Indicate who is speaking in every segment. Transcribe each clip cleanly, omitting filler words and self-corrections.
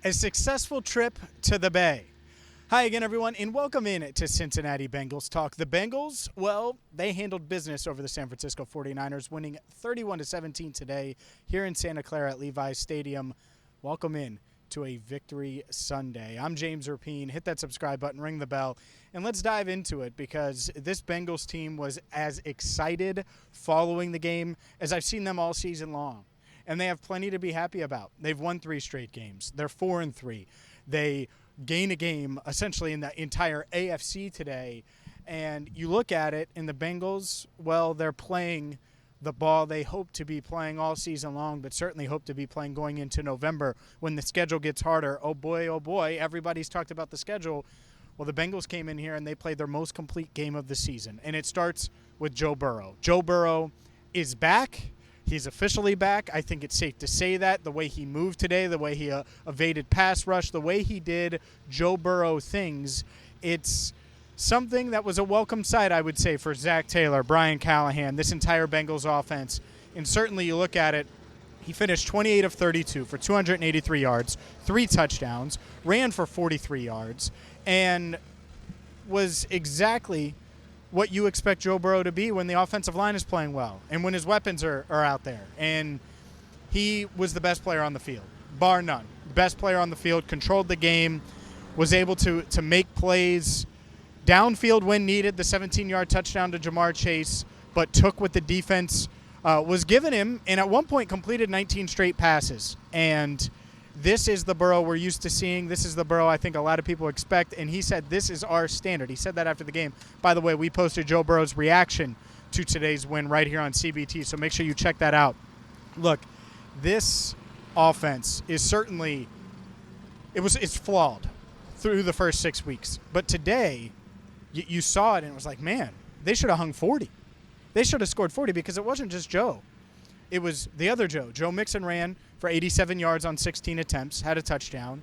Speaker 1: A successful trip to the Bay. Hi again, everyone, and welcome in to Cincinnati Bengals Talk. The Bengals, well, they handled business over the San Francisco 49ers, winning 31-17 today here in Santa Clara at Levi's Stadium. Welcome in to a Victory Sunday. I'm James Rapien. Hit that subscribe button, ring the bell, and let's dive into it because this Bengals team was as excited following the game as I've seen them all season long. And they have plenty to be happy about. They've won 3 straight games. They're 4-3. They gain a game essentially in the entire AFC today. And you look at it, and the Bengals, well, they're playing the ball they hope to be playing all season long, but certainly hope to be playing going into November when the schedule gets harder. Oh boy, everybody's talked about the schedule. Well, the Bengals came in here and they played their most complete game of the season. And it starts with Joe Burrow. Joe Burrow is back. He's officially back. I think it's safe to say that. The way he moved today, the way he evaded pass rush, the way he did Joe Burrow things, it's something that was a welcome sight, I would say, for Zach Taylor, Brian Callahan, this entire Bengals offense. And certainly you look at it, he finished 28 of 32 for 283 yards, 3 touchdowns, ran for 43 yards, and was exactly what you expect Joe Burrow to be when the offensive line is playing well and when his weapons are out there. And he was the best player on the field, bar none. Best player on the field, controlled the game, was able to make plays downfield when needed, the 17-yard touchdown to Jamar Chase, but took what the defense was giving him, and at one point completed 19 straight passes. And this is the Burrow we're used to seeing. This is the Burrow I think a lot of people expect, and he said this is our standard. He said that after the game. By the way, we posted Joe Burrow's reaction to today's win right here on CBT, so make sure you check that out. Look, this offense is certainly it's flawed through the first 6 weeks. But today, you saw it, and it was like, man, they should have hung 40. They should have scored 40 because it wasn't just Joe. It was the other Joe. Joe Mixon ran for 87 yards on 16 attempts, had a touchdown.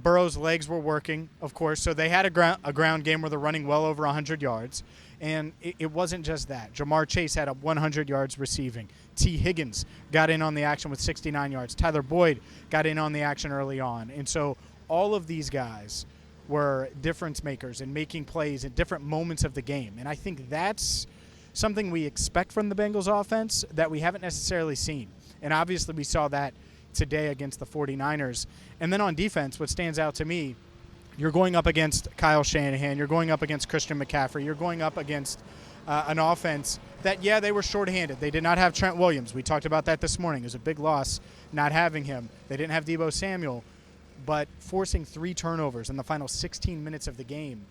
Speaker 1: Burrow's legs were working, of course, so they had a ground game where they're running well over 100 yards. And it wasn't just that. Jamar Chase had 100 yards receiving. T. Higgins got in on the action with 69 yards. Tyler Boyd got in on the action early on. And so all of these guys were difference makers and making plays at different moments of the game. And I think that's something we expect from the Bengals offense that we haven't necessarily seen. And obviously we saw that today against the 49ers. And then on defense, what stands out to me, you're going up against Kyle Shanahan, you're going up against Christian McCaffrey, you're going up against an offense that, yeah, they were shorthanded. They did not have Trent Williams. We talked about that this morning. It was a big loss not having him. They didn't have Deebo Samuel. But forcing 3 turnovers in the final 16 minutes of the game,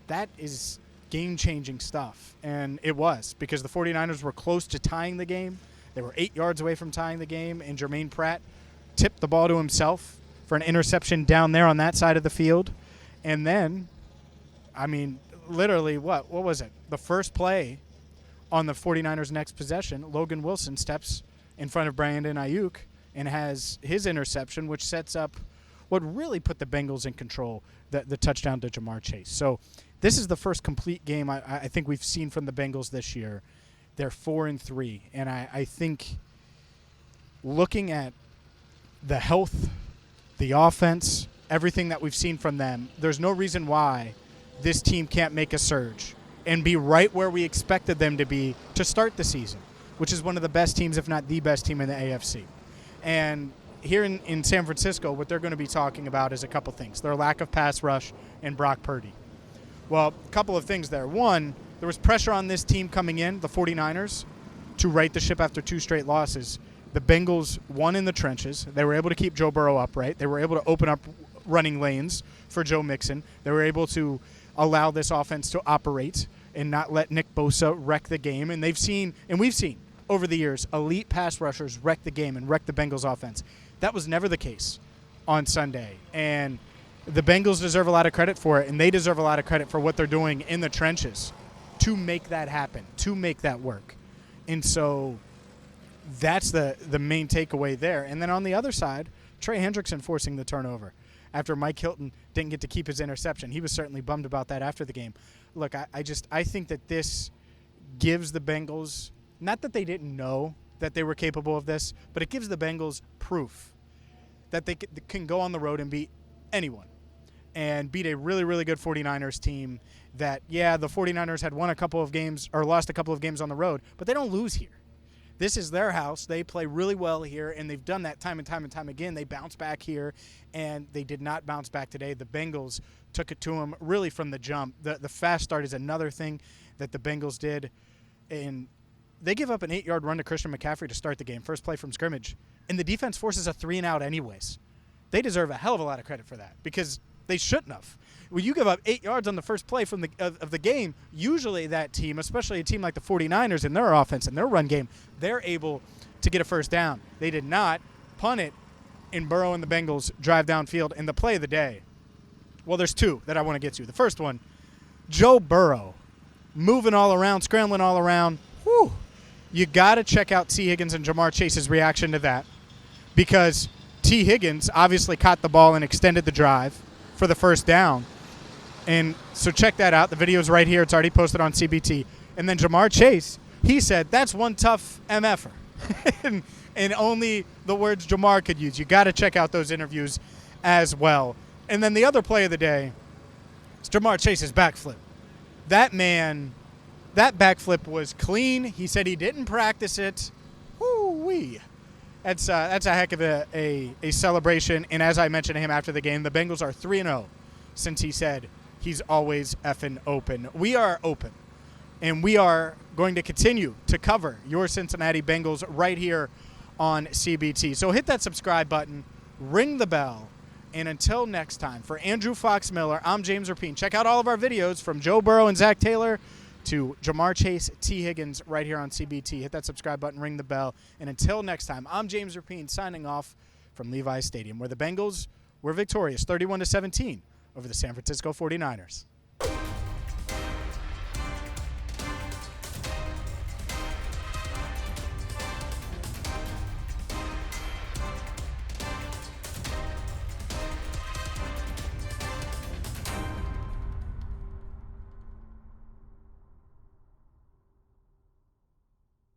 Speaker 1: that is game-changing stuff. And it was, because the 49ers were close to tying the game. They were 8 yards away from tying the game, and Jermaine Pratt tipped the ball to himself for an interception down there on that side of the field. And then, I mean, literally, what was it? The first play on the 49ers' next possession, Logan Wilson steps in front of Brandon Ayuk and has his interception, which sets up what really put the Bengals in control, the touchdown to Jamar Chase. So this is the first complete game I think we've seen from the Bengals this year. They're 4-3, and I think looking at the health, the offense, everything that we've seen from them, there's no reason why this team can't make a surge and be right where we expected them to be to start the season, which is one of the best teams, if not the best team in the AFC. And here in San Francisco, what they're going to be talking about is a couple things. Their lack of pass rush and Brock Purdy. Well, a couple of things there. One, there was pressure on this team coming in, the 49ers, to right the ship after 2 straight losses. The Bengals won in the trenches. They were able to keep Joe Burrow upright. They were able to open up running lanes for Joe Mixon. They were able to allow this offense to operate and not let Nick Bosa wreck the game. And we've seen over the years, elite pass rushers wreck the game and wreck the Bengals offense. That was never the case on Sunday. And the Bengals deserve a lot of credit for it, and they deserve a lot of credit for what they're doing in the trenches to make that happen, to make that work. And so that's the main takeaway there. And then on the other side, Trey Hendrickson forcing the turnover after Mike Hilton didn't get to keep his interception. He was certainly bummed about that after the game. Look, I think that this gives the Bengals, not that they didn't know that they were capable of this, but it gives the Bengals proof that they can go on the road and beat anyone and beat a really, really good 49ers team that, yeah, the 49ers had won a couple of games or lost a couple of games on the road, but they don't lose here. This is their house. They play really well here, and they've done that time and time and time again. They bounce back here, and they did not bounce back today. The Bengals took it to them really from the jump. The fast start is another thing that the Bengals did, and they give up an 8-yard run to Christian McCaffrey to start the game, first play from scrimmage, and the defense forces a 3-and-out anyways. They deserve a hell of a lot of credit for that because they shouldn't have. When you give up 8 yards on the first play from of the game, usually that team, especially a team like the 49ers in their offense and their run game, they're able to get a first down. They did not punt it, and Burrow and the Bengals drive downfield. And the play of the day, well, there's two that I want to get to. The first one, Joe Burrow, moving all around, scrambling all around. Whew. You got to check out T. Higgins and Jamar Chase's reaction to that because T. Higgins obviously caught the ball and extended the drive for the first down. And so check that out. The video's right here. It's already posted on CBT. And then Jamar Chase, he said, that's one tough MFer. and only the words Jamar could use. You got to check out those interviews as well. And then the other play of the day is Jamar Chase's backflip. That backflip was clean. He said he didn't practice it. Woo-wee. That's a heck of a celebration. And as I mentioned to him after the game, the Bengals are 3-0 since he said he's always effing open. We are open, and we are going to continue to cover your Cincinnati Bengals right here on CBT. So hit that subscribe button, ring the bell, and until next time, for Andrew Fox Miller, I'm James Rapien. Check out all of our videos from Joe Burrow and Zach Taylor to Jamar Chase, T. Higgins right here on CBT. Hit that subscribe button, ring the bell, and until next time, I'm James Rapien signing off from Levi's Stadium, where the Bengals were victorious 31-17 over the San Francisco 49ers.